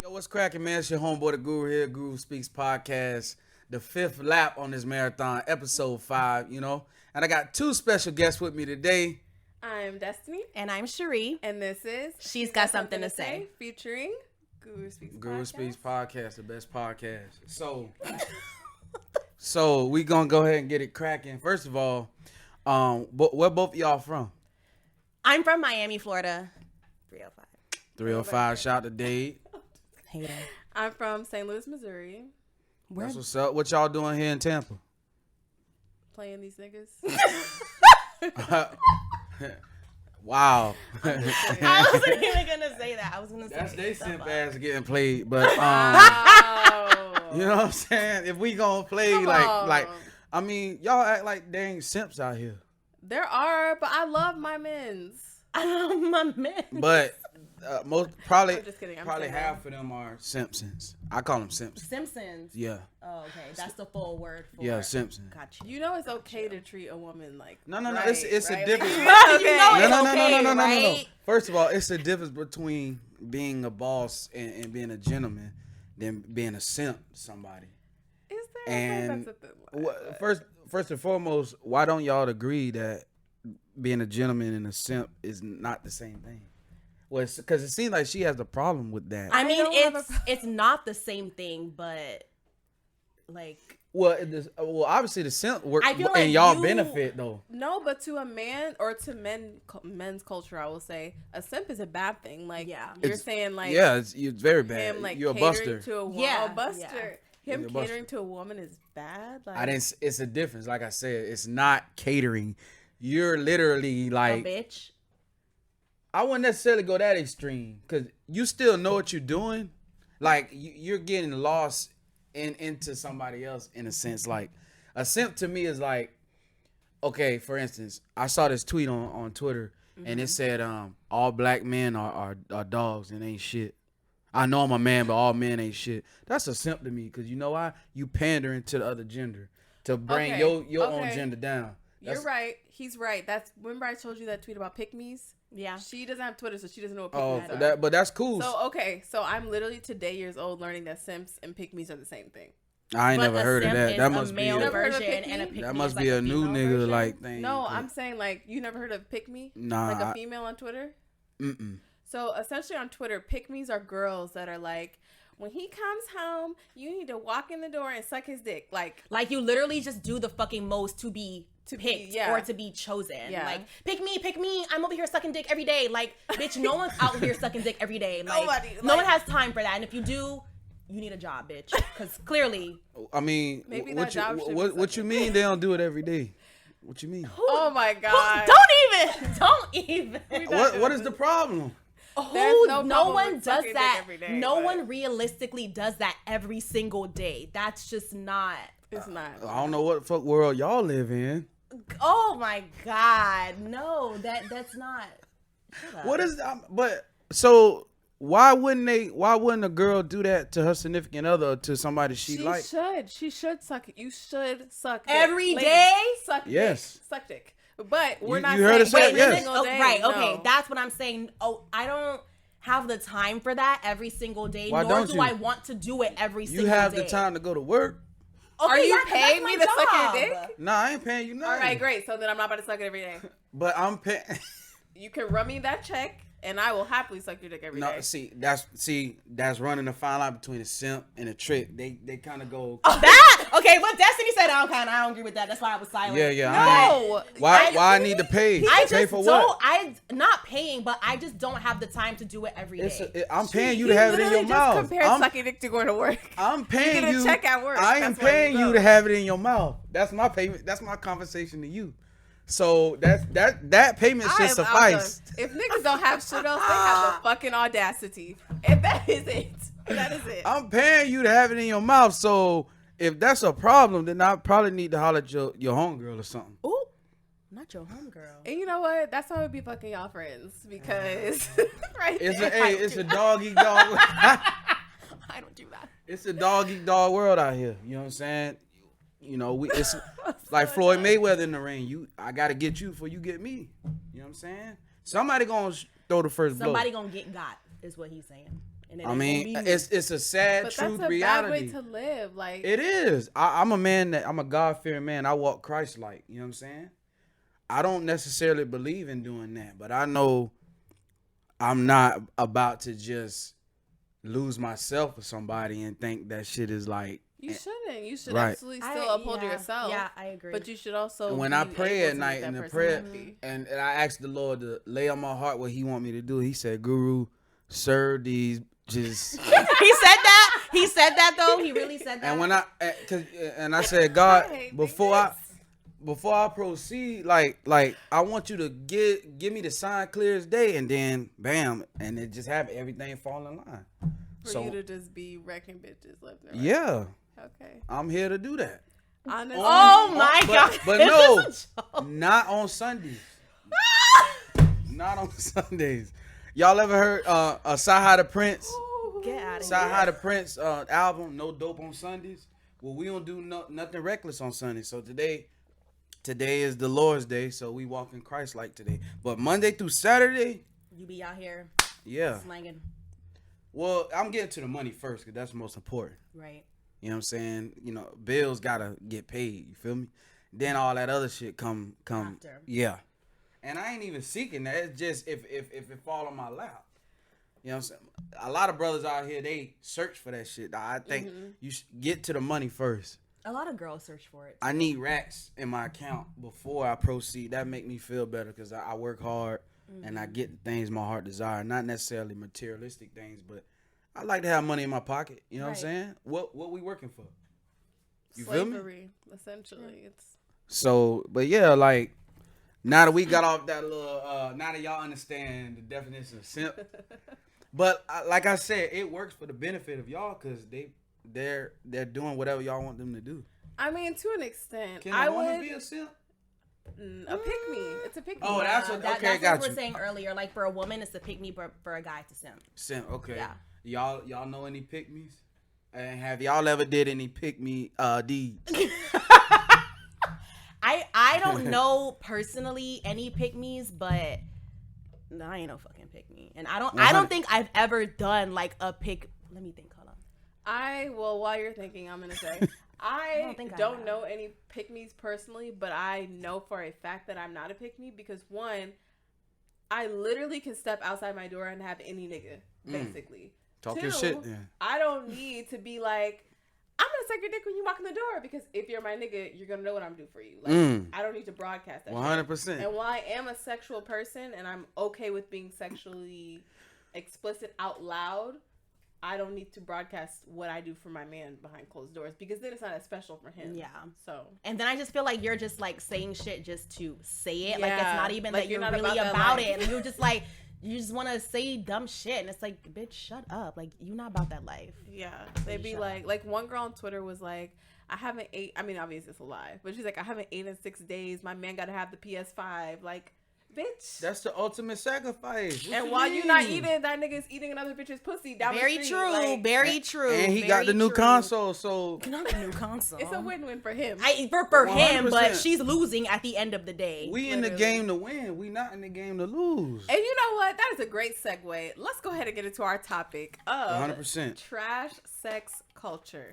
What's cracking, man? It's your homeboy, the Guru here, Guru Speaks Podcast. The fifth lap on this marathon, episode 5, And I got two special guests with me today. I'm Destiny. And I'm Cherie. And this is She's Got Something to Say. Featuring Guru Speaks Podcast. Guru Speaks Podcast, the best podcast. So we gonna go ahead and get it cracking. First of all, where both of y'all from? I'm from Miami, Florida. 305. 305, shout out to Dade. Hater. I'm from St. Louis, Missouri. That's what's up. What y'all doing here in Tampa? Playing these niggas. Wow. I wasn't even gonna say that. I was gonna say That's they stuff simp up. ass getting played, but Oh. you know what I'm saying? If we gonna play Come on. like I mean, y'all act like dang simps out here. There are, but I love my men's. My man. But most probably I'm just kidding. I'm probably single. half of them are Simpsons. I call them Simpsons. Simpsons. Yeah. Oh, okay. That's the full word for Yeah, it. Simpsons. Got you. You know it's okay to treat a woman like No. right, It's right? a difference. You know it's No. okay, right? First of all, it's a difference between being a boss and being a gentleman than being a simp to somebody. Is there? And That's a thin line, but- first and foremost, why don't y'all agree that being a gentleman and a simp is not the same thing? Well, because it seems like she has a problem with that. I mean, don't have it's not the same thing, but like Well, obviously the simp work I feel and like y'all you- benefit though. No, but to a man or to men's culture, I will say a simp is a bad thing. Like, Yeah. you're It's- saying like, Yeah, it's very bad. him like You're a catering buster. to a woman. Yeah, A buster. yeah. Him You're a buster. catering to a woman is bad. Like, I didn't. It's a difference. Like I said, it's not catering. You're literally a like. bitch. I wouldn't necessarily go that extreme because you still know what you're doing. Like you're getting lost into somebody else in a sense. Like a simp to me is like, okay, for instance, I saw this tweet on Twitter and it said, all black men are dogs and ain't shit. I know I'm a man, but all men ain't shit. That's a simp to me because you know why? You pandering to the other gender to bring Okay, your own okay. gender down. you're right. He's right. Remember I told you that tweet about pick-me's? Yeah. She doesn't have Twitter, so she doesn't know what Oh, pick-me's are. but that's cool. So I'm literally today years old learning that simps and pick-me's are the same thing. I ain't But never a heard of simp that. is That a must be male Never heard of version pick-me? and a pick that me must is be like a new female nigga version. like thing. No, I'm saying like you never heard of pick-me? Nah. Like a female on Twitter? Mm-mm. So essentially on Twitter, pick-me's are girls that are like, when he comes home, you need to walk in the door and suck his dick. Like Like you literally just do the fucking most to be picked yeah. or to be chosen. Yeah. Like pick me. I'm over here sucking dick every day. Like bitch, no one's out here sucking dick every day. Like Nobody, no like- one has time for that. And if you do, you need a job, bitch. Because clearly, I mean, Maybe what that you job should be what you sucking mean they don't do it every day? What you mean? oh my God. don't even. What is the problem? There's Who? no No problem one with does sucking dick that. every day, No but- one realistically does that every single day. That's just not. It's not. I don't know what fuck world y'all live in. Oh my God, no, that's not. Shut up. What is but so why wouldn't a girl do that to her significant other or to somebody she like? She should suck it. You should suck dick. Every Ladies, day? Suck Yes. dick. Suck dick. But we're You not heard saying it said every yes. single Oh, day. right, okay, no. that's what I'm saying. Oh, I don't have the time for that every single day, Why nor don't do you? I want to do it every You single day. have the time to go to work. Okay, Are you yeah, 'cause paying that's me my to suck your job. dick? Nah, I ain't paying you nothing. All right, great. So then I'm not about to suck it every day. But I'm paying. You can run me that check, and I will happily suck your dick every day. No, that's running the fine line between a simp and a trick. They kind of go. That okay? What Destiny said, I don't agree with that. That's why I was silent. Yeah. No. Why I need to pay? I Pay just for don't. what? I not paying, but I just don't have the time to do it every day. I'm paying you to have it in your just mouth. compared sucking dick to going to work. I'm paying get a you. check at work. I am That's where paying you you go. to have it in your mouth. That's my payment. That's my compensation to you. So that payment I should am suffice. out of- If niggas don't have shit else, they have the fucking audacity. And that is it. That is it. I'm paying you to have it in your mouth. So if that's a problem, then I probably need to holler at your homegirl or something. Ooh, Not your homegirl. And you know what? That's why we be fucking y'all friends because right It's a dog eat dog. I don't do that. It's a dog eat dog world out here. You know what I'm saying? You know, it's like Floyd Mayweather in the ring. I gotta get you before you get me. You know what I'm saying? Somebody gonna throw the first blow. Somebody gonna get got is what he's saying. And I mean, it's a sad but truth that's a reality. bad way to live. Like It is. I'm a God-fearing man. I walk Christ-like. You know what I'm saying? I don't necessarily believe in doing that, but I know I'm not about to just lose myself for somebody and think that shit is like. you shouldn't. You should Right. absolutely still uphold yourself. Yeah, I agree. But you should also. When be I pray able at to night make in that the person prayer, happy. and I asked the Lord to lay on my heart what He want me to do. He said, "Guru, serve these just." he said that. He said that though. He really said that. And when I said, God, Right, before I proceed, like I want you to give me the sign clear as day, and then bam, and it just happened. Everything fall in line. For you to just be wrecking bitches left and right. Yeah, Okay. I'm here to do that. Honestly. Oh my God. But no, not on Sundays. Not on Sundays. Y'all ever heard Saha the Prince? Get out of Saha here. the Prince album, No Dope on Sundays. Well, we don't do nothing reckless on Sundays. So today is the Lord's Day, so we walk in Christ like today. But Monday through Saturday, You be out here yeah. slanging. Well, I'm getting to the money first because that's the most important. Right. You know what I'm saying? You know, bills gotta get paid. You feel me? Then all that other shit come. After. Yeah. And I ain't even seeking that. It's just if it fall on my lap. You know what I'm saying? A lot of brothers out here, they search for that shit. I think you should get to the money first. A lot of girls search for it. I need racks in my account before I proceed. That make me feel better because I work hard and I get the things my heart desire. Not necessarily materialistic things, but I like to have money in my pocket. You know what I'm saying? What we working for? You feel me? Slavery, essentially. It's So, but yeah, like now that we got off that little, now that y'all understand the definition of simp. But like I said, it works for the benefit of y'all because they're doing whatever y'all want them to do. I mean, to an extent. Can I a woman would be a simp? a pick me. It's a pick me. Oh, that's what. That's Okay, what got we you. were saying earlier. Like for a woman, it's to pick me, but for a guy, it's to simp. Simp. Okay. Yeah. Y'all know any pick me's? And have y'all ever did any pick me deeds? I don't know personally any pick me's, but no, I ain't no fucking pick me, and I don't think I've ever done like a pick. Let me think. Hold on. While you're thinking, I'm gonna say I don't know any pick me's personally, but I know for a fact that I'm not a pick me because one, I literally can step outside my door and have any nigga basically. Talk Two, your shit then. I don't need to be like, I'm gonna suck your dick when you walk in the door because if you're my nigga, you're gonna know what I'm doing for you. Like, I don't need to broadcast that. 100%. And while I am a sexual person and I'm okay with being sexually explicit out loud, I don't need to broadcast what I do for my man behind closed doors because then it's not as special for him. Yeah. So. And then I just feel like you're just like saying shit just to say it. Yeah. Like it's not even Like, that you're you're not really about that about life. it. And you're just like, you just want to say dumb shit. And it's like, bitch, shut up. Like, you're not about that life. Yeah. They'd be like one girl on Twitter was like, I haven't ate. I mean, obviously it's a lie, but she's like, I haven't ate in 6 days. My man got to have the PS5. Like, bitch. That's the ultimate sacrifice. What And you while mean? you're not eating, that nigga's eating another bitch's pussy down Very the street. true. Like, Very true. And he very got the new true. console, so Not the new console. It's a win-win for him. For him, 100%. but she's losing at the end of the day. we in the game to win. We not in the game to lose. And you know what? That is a great segue. Let's go ahead and get into our topic of 100%. trash sex culture.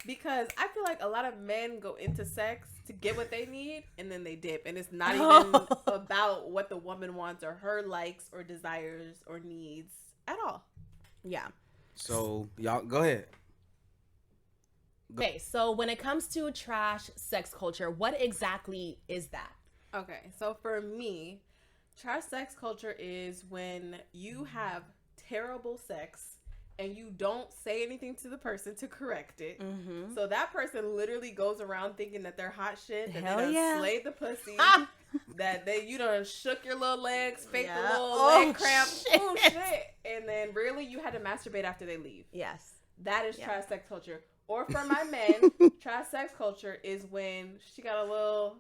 Because I feel like a lot of men go into sex to get what they need and then they dip. And it's not even about what the woman wants or her likes or desires or needs at all. Yeah. So y'all go ahead. Okay, so when it comes to trash sex culture, what exactly is that? Okay, so for me, trash sex culture is when you have terrible sex and you don't say anything to the person to correct it. Mm-hmm. So that person literally goes around thinking that they're hot shit, that Hell they done yeah. slayed the pussy, that you done shook your little legs, faked Yeah. the little Oh, leg cramp, shit. oh shit. And then really you had to masturbate after they leave. Yes. That is Yeah. trash sex culture. Or for my men, trash sex culture is when she got a little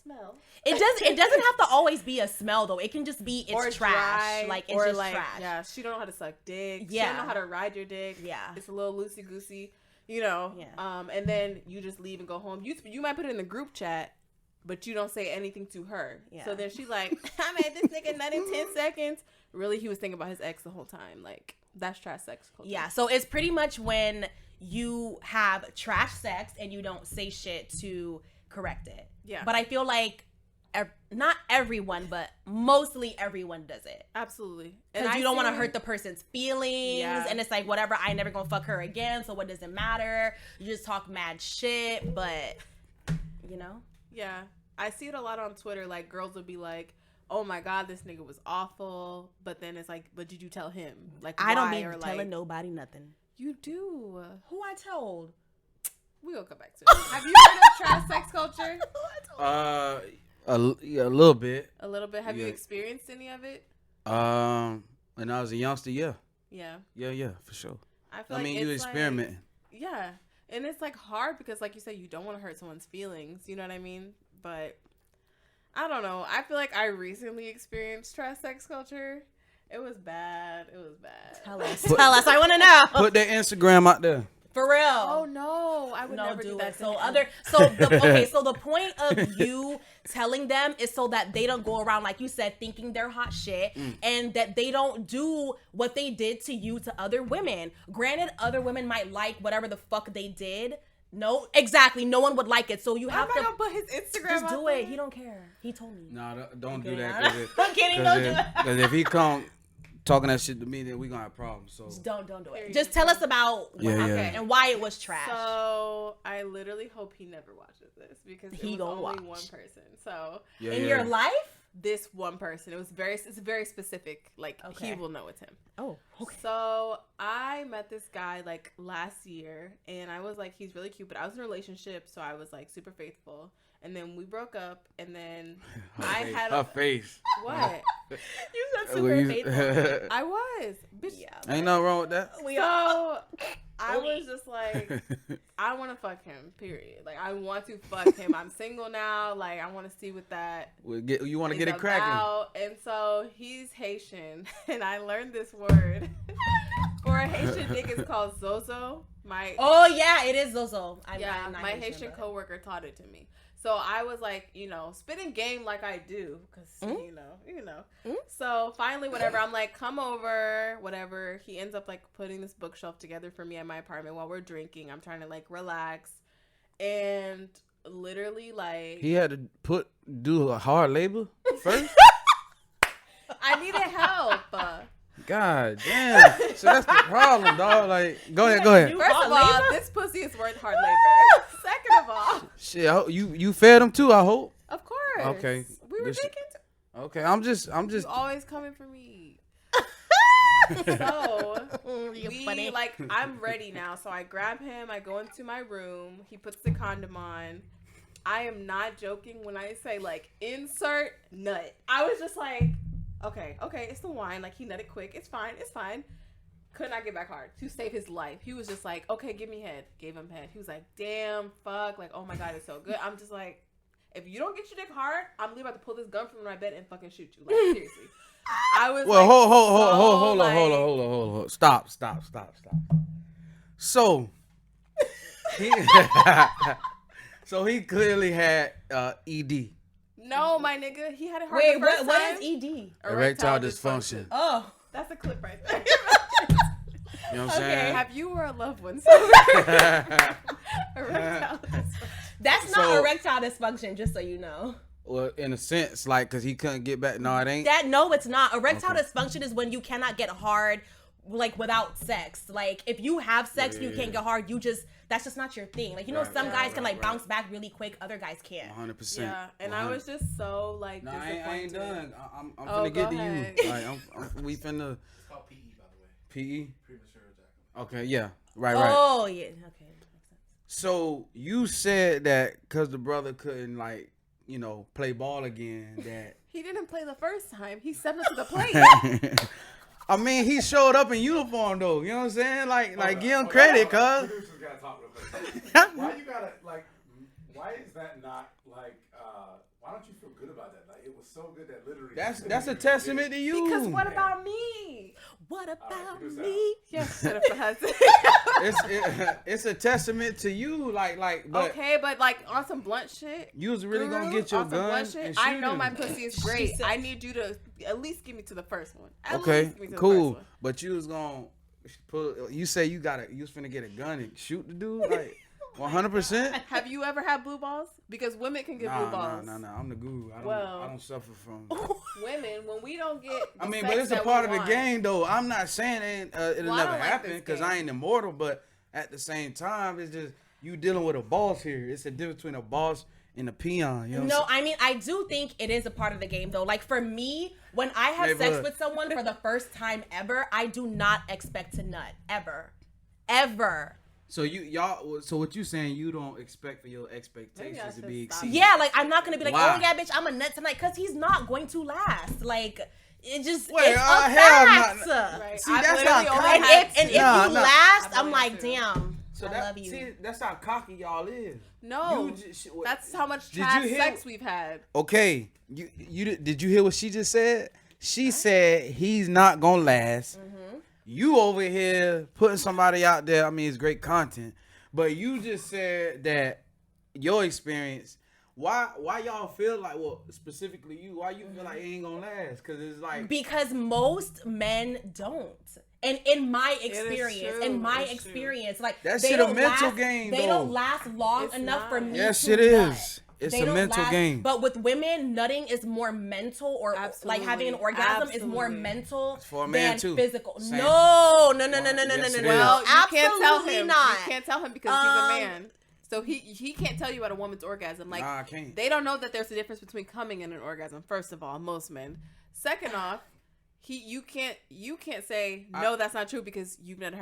smell. It doesn't have to always be a smell though. It can just be it's trash. Dry, like it's or just like, trash. Yeah, she don't know how to suck dick. Yeah. She don't know how to ride your dick. Yeah. It's a little loosey goosey, you know. Yeah. And then you just leave and go home. You might put it in the group chat, but you don't say anything to her. Yeah. So then she's like, I made this nigga nut in 10 seconds. Really, he was thinking about his ex the whole time. Like, that's trash sex culture. Yeah. So it's pretty much when you have trash sex and you don't say shit to correct it. Yeah. But I feel like not everyone, but mostly everyone does it. Absolutely. Because you don't want to hurt the person's feelings. Yeah. And it's like, whatever, I ain't never gonna fuck her again. So what does it matter? You just talk mad shit. But, you know? Yeah. I see it a lot on Twitter. Like, girls will be like, oh my God, this nigga was awful. But then it's like, but did you tell him? Like, I don't why? be Or telling like, nobody nothing. You do. Who I told? We'll come back to it. Have you heard of trash sex culture? A little bit. A little bit. Have you experienced any of it? When I was a youngster, yeah. Yeah. Yeah, for sure. I mean, you experimenting. Like, yeah. And it's like hard because like you said, you don't want to hurt someone's feelings. You know what I mean? But I don't know. I feel like I recently experienced trash sex culture. It was bad. Tell us. I want to know. Put their Instagram out there. For real. Oh no, I would never do that. So the point of you telling them is so that they don't go around, like you said, thinking they're hot shit, and that they don't do what they did to you to other women. Granted, other women might like whatever the fuck they did. No, exactly. No one would like it. So you have to gonna put his Instagram. Just do it. He don't care. He told me. No, don't do that. I'm kidding. Don't do it. Because if he come talking that shit to me, then we gonna have problems. So just don't do it. Just tell us about what happened and why it was trash. So I literally hope he never watches this because he was only one person. So in your life, this one person, it's very specific. Like he will know it's him. Oh, okay. So I met this guy like last year, and I was like, he's really cute, but I was in a relationship, so I was like super faithful. And then we broke up, and then her face. What? You said super faithful. I was. Bitch. Yeah. Ain't nothing wrong with that. So I was just like, I want to fuck him, period. Like, I want to fuck him. I'm single now. Like, I want to see what that you want to get it cracking. And so he's Haitian, and I learned this word. For a Haitian dick, it's called Zozo. It is Zozo. My Haitian coworker taught it to me. So I was like, spitting game like I do, because you know. So finally, whatever, I'm like, come over, whatever. He ends up like putting this bookshelf together for me at my apartment while we're drinking. I'm trying to like relax, and literally like he had to do a hard labor first. I needed help. God damn. So that's the problem, dog. Like, go ahead. First of all, this pussy is worth hard labor. Second of all, shit, you fed him too, I hope. Of course. Okay. We were drinking. Okay, I'm just. You always coming for me. So funny. like, I'm ready now. So I grab him. I go into my room. He puts the condom on. I am not joking when I say like insert nut. I was just like, okay, it's the wine. Like, he nutted quick. It's fine. Could not get back hard to save his life. He was just like, okay, give me head. Gave him head. He was like, damn, fuck. Like, oh my God, it's so good. I'm just like, if you don't get your dick hard, I'm literally about to pull this gun from my bed and fucking shoot you. Like, seriously. I was well, like, hold on. Stop. So, he clearly had ED. No, my nigga, he had it hard. Wait, the first what time. is ED? Erectile dysfunction. Oh, that's a clip right there. You know what I'm saying? Have you or a loved one? Erectile dysfunction. That's not erectile dysfunction, just so you know. Well, in a sense, like, because he couldn't get back. No, it ain't. No, it's not. Erectile dysfunction is when you cannot get hard, like, without sex. Like, if you have sex and you can't get hard, that's just not your thing. Like, some guys can, bounce back really quick. Other guys can't. 100%. Yeah, and 100%. I was just so, like, disappointed. I ain't done. I'm finna get to you. Like, we finna. It's called PE, by the way. PE? Premature ejaculation. Okay, yeah. Right. Oh, yeah. Okay. Makes sense. So, you said that because the brother couldn't, like, play ball again, that... He didn't play the first time. He stepped up to the plate. I mean, he showed up in uniform, though. You know what I'm saying? Like give him credit, cuz. Producers gotta talk real quick. Why you gotta, like, why is that not, like, why don't you feel good about that? Like, it was so good that literally. That's a testament to you. Because what about me? What about produce me? Yes. It's a testament to you, like, but Okay, but like on some blunt shit. you was really gonna Guru, get your on some gun blunt shit, and I shoot know him. my pussy is great. said- I need you to at least get me to the first one. At Okay, least get me to the cool. first one. But you was gonna put. You say you was finna get a gun and shoot the dude, like 100%. Have you ever had blue balls? Because women can get blue balls. Nah. I'm the guru. I Well- don't suffer from. Women, when we don't get, I mean, sex but it's a that part we of the want- game, though. I'm not saying it'll Well, I never don't like happen this because game. I ain't immortal. But at the same time, it's just you dealing with a boss here. It's a difference between a boss and a peon. You know No, what I'm I mean, I do think it is a part of the game, though. Like, for me, when I have sex Neighborhood. with someone for the first time ever, I do not expect to nut. Ever. Ever. So so what you saying? You don't expect for your Maybe I expectations to should be stop. exceeded? Yeah, like, I'm not going to be like, Why? oh, yeah, bitch, I'm a nut tonight, because he's not going to last. Like, it just, Wait, it's a hell fact. no. Right. See, I've that's literally how only cocky- And had if, and two. if Nah, you nah. last, I've I'm only like, had two. damn, So I love you. See, that's how cocky y'all is. No, You just- that's how much Did you trash hear- sex we've had. Okay, did you hear what she just said? She said he's not gonna last. You over here putting somebody out there. I mean, it's great content, but you just said that your experience. Why y'all feel like, well, specifically you? Why you feel like it ain't gonna last? Because it's like Because most men don't. And in my is experience, true. It's true. like That they shit a don't mental last, game, They though. don't last long It's enough for not. me. Yes, to it nut. is. It's They a don't mental last- game. But with women, nutting is more mental, or like having an Absolutely. orgasm is more Absolutely. mental for a man, than too. physical. Same. No. Yes, it is. Well, you Absolutely can't tell him. not. You can't tell him because he's a man. So he can't tell you about a woman's orgasm. Like, Nah, I can't. they don't know that there's a difference between coming and an orgasm. First of all, most men. Second off, you can't say no, that's not true because you've never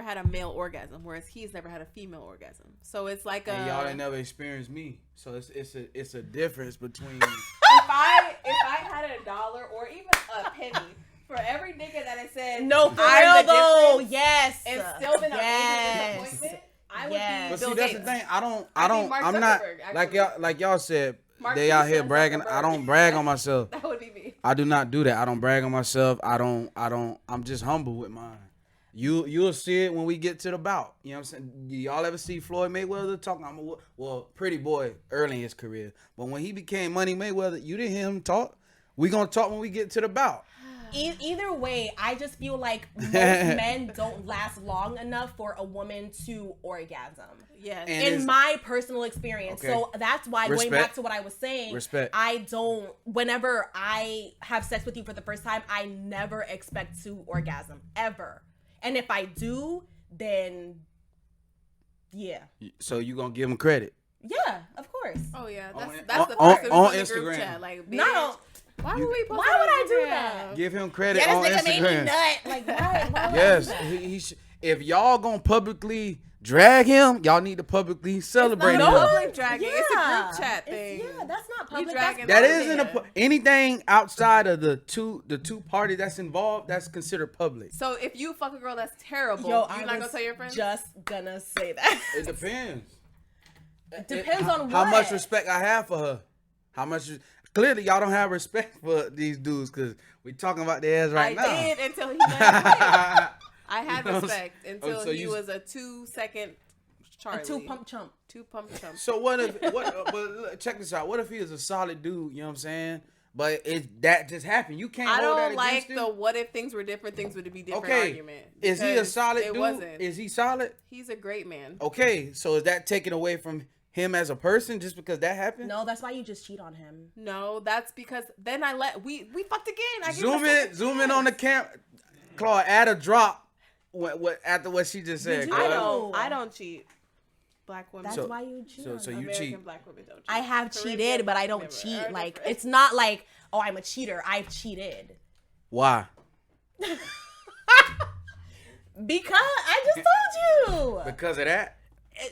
had a male orgasm, whereas he's never had a female orgasm. So it's like And y'all ain't never experienced me, so it's a difference between. if I had $1 or even a penny for every nigga that has said No, for I'm real the though. difference Yes. and still been a Yes. major disappointment, I would Yes. be But Bill see, that's Gates. the thing. I'd be Mark I'm not Zuckerberg, like actually. y'all said. Mark They out here Zuckerberg. bragging. I don't brag on myself. That would be me. I do not do that. I don't brag on myself. I'm just humble with mine. You'll see it when we get to the bout. You know what I'm saying? Y'all ever see Floyd Mayweather talking? Pretty boy early in his career. But when he became Money Mayweather, you didn't hear him talk. We gonna talk when we get to the bout. Either way, I just feel like most men don't last long enough for a woman to orgasm. Yes. And In it's- my personal experience. Okay. So that's why, going Respect. back to what I was saying, Respect. whenever I have sex with you for the first time, I never expect to orgasm, ever. And if I do, then yeah. So you gonna give him credit? Yeah, of course. Oh yeah, On- that's the on- person on who's in the group Instagram. chat. Like, bitch, No. why would we? Post Why on would I do Instagram? that? Give him credit Yeah, on this nigga made me Instagram. nut. Like, why Yes, would I do that? he if y'all gonna publicly drag him, y'all need to publicly celebrate It's him. not public dragging. It's a group chat It's- thing. Yeah, that's not You public. dragging That Yeah. isn't anything outside of the two parties that's involved. That's considered public. So if you fuck a girl that's terrible, Yo, you're I not gonna was tell your friends. just gonna say that. It depends. Depends on how what. much respect I have for her. How much? Clearly, y'all don't have respect for these dudes because we talking about their ass right I now. did until he let me play. I had You know, respect until so he you- was a 2-second Charlie. A two-pump chump. 2-pump chump. So what if but look, check this out. What if he is a solid dude? You know what I'm saying? But that just happened. You can't I hold that don't like against him. the what if things were different, things would be different Okay, argument. is he a because solid it dude? Wasn't. Is he solid? He's a great man. Okay, so is that taken away from him as a person just because that happened? No, that's why you just cheat on him. No, that's because then we fucked again. I gave Zoom him a second in chance. on the camera. Claude, add a drop. What after what she just said? do. Claude. I don't cheat. Black women. That's So- why you cheat. so on you him. American cheat. black women don't cheat. I have Caribbean cheated, but I black don't women cheat. are Like, different. it's not like, oh, I'm a cheater. I've cheated. Why? Because I just told you. Because of that?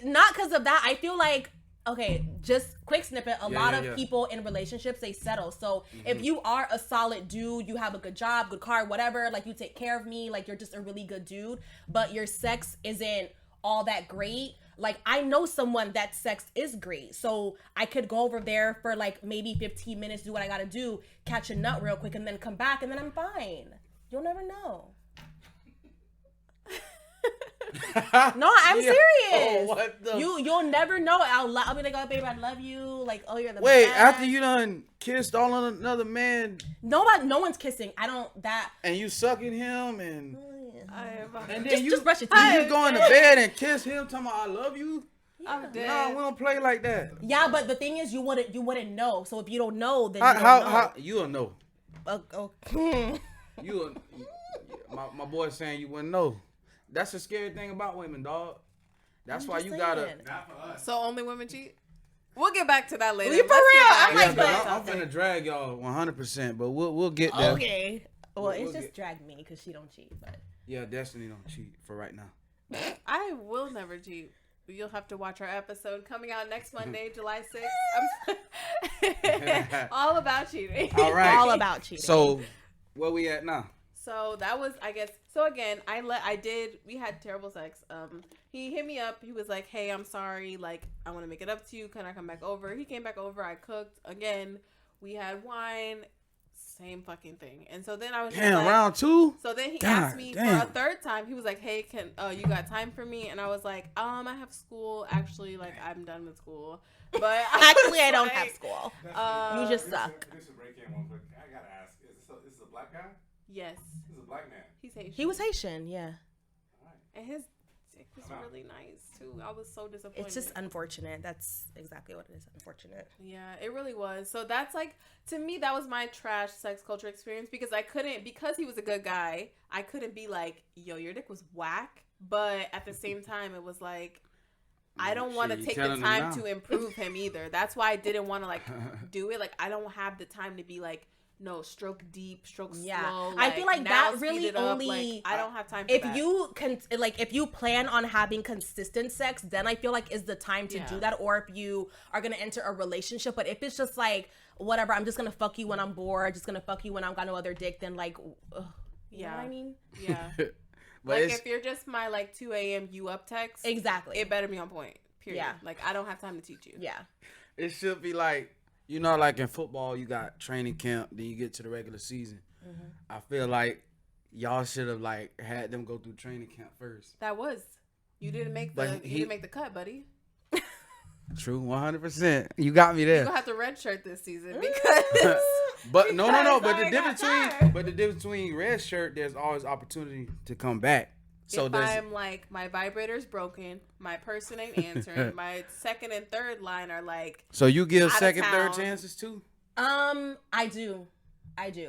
Not because of that. I feel like, okay, just quick snippet. A lot of yeah. people in relationships, they settle. So if you are a solid dude, you have a good job, good car, whatever, like you take care of me, like you're just a really good dude, but your sex isn't all that great, Like, I know someone that sex is great. So I could go over there for like maybe 15 minutes, do what I gotta do, catch a nut real quick, and then come back, and then I'm fine. You'll never know. No, I'm serious. Oh, what the? You'll never know. I'll be like, oh baby, I love you. Like, oh, you're the Wait, best. after you done kissed all on another man, No one's kissing. I don't that. and you sucking him, and then Just brush your you teeth. go into bed and kiss him, talking about I love you. I'm dead. No, we don't play like that. Yeah, but the thing is, you wouldn't know. So if you don't know, then you don't know. How you'll know? Okay. You, my boy saying you wouldn't know. That's the scary thing about women, dog. That's I'm why just you gotta. saying. Not for us. So only women cheat? We'll get back to that later. You for Let's real? get back I'm to like, that I'm topic. finna drag y'all 100%, but we'll get there. Okay. Well, We'll it's just get- drag me because she don't cheat. But Yeah, Destiny don't cheat for right now. I will never cheat. You'll have to watch our episode coming out next Monday, July 6th. All about cheating. All right. all about cheating. So, where we at now? So that was, I guess. So again, we had terrible sex. He hit me up. He was like, "Hey, I'm sorry. Like, I want to make it up to you. Can I come back over?" He came back over. I cooked again. We had wine. Same fucking thing. And so then I was just Damn, like, round two. So then he God asked me damn. for a third time. He was like, "Hey, you got time for me?" And I was like, I have school. Actually, like, I'm done with school. But Actually, I don't like, have school. Uh, You just suck. This is break in one quick. I gotta ask. Is this a black guy? Yes, This is a black man. he's Haitian. He was Haitian, yeah. and his dick was I'm out. really nice too. I was so disappointed. It's just unfortunate. That's exactly what it is. Unfortunate. Yeah, it really was. So that's like, to me, that was my trash sex culture experience because because he was a good guy, I couldn't be like, yo, your dick was whack. But at the same time, it was like, I don't want to Shit, you take the telling him time now. to improve him either. That's why I didn't want to like do it. Like, I don't have the time to be like, no, stroke deep, stroke Yeah. slow. I feel like now that speed really it up. only- Like, I don't have time for If that. you plan on having consistent sex, then I feel like is the time to Yeah. do that. Or if you are gonna enter a relationship, but if it's just like whatever, I'm just gonna fuck you when I'm bored, just gonna fuck you when I've got no other dick, then like, ugh, you know what I mean? Yeah. But Like, it's, if you're just my like 2 a.m. you up text, Exactly. it better be on point. Period. Yeah. Like, I don't have time to teach you. Yeah. it should be like, you know, like in football, you got training camp, then you get to the regular season. I feel like y'all should have like had them go through training camp first. That was. You didn't make the But you didn't make the cut, buddy. True, 100%. You got me You're there. gonna have to redshirt this season because But no. Because But I the got difference tired. between red shirt, there's always opportunity to come back. So if there's I'm like, my vibrator's broken, my person ain't answering, my second and third line are like, so you give out of second, third town. chances too. I do.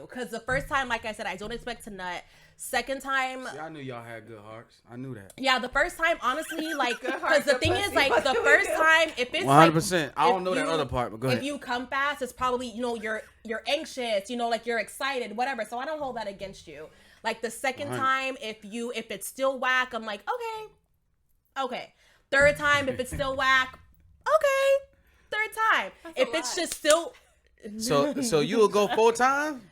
Because the first time, like I said, I don't expect to nut. Second time, See, I knew y'all had good hearts. I knew that. yeah, the first time, honestly, like, Good because heart, the good thing is, pussy. like, What the do we first do? time, if it's 100%. I if don't know that you- other part, but go ahead. if you come fast, it's probably, you're anxious, like you're excited, whatever. So I don't hold that against you. Like the second 100. time, if it's still whack, I'm like, okay. Third time, if it's still whack, okay. Third time, That's if a it's lot. just still, So you will go 4 times?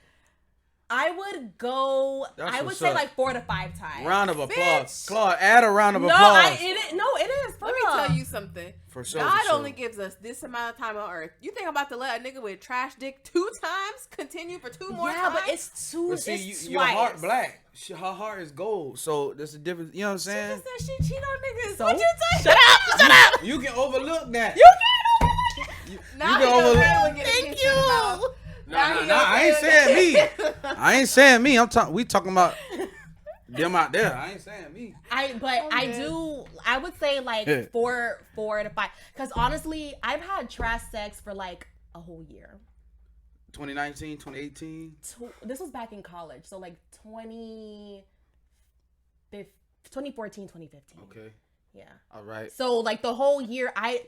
I would go. That's I would what's say up. like 4 to 5 times. Round of applause. Bitch. Claude, add a round of No, applause. it is. let me tell you something. For sure, God for sure. only gives us this amount of time on earth. You think I'm about to let a nigga with trash dick 2 times continue for 2 more Yeah, times? but it's too. But see, it's your heart twice. black. Her heart is gold. So there's a difference. You know what I'm She saying? just said she cheat on niggas. So? What you say? Shut up! You can overlook that. You You Now can he overlook. okay with getting Thank kicked in the mouth. you. Now he Nah, I okay ain't with saying me. it. I ain't saying me. We talking about them out there. I ain't saying me. I would say like Yeah. 4 to 5. Because honestly, I've had trash sex for like a whole year. 2019, 2018. This was back in college, so like 2014, 2015. Okay. Yeah. All right. So like the whole year, I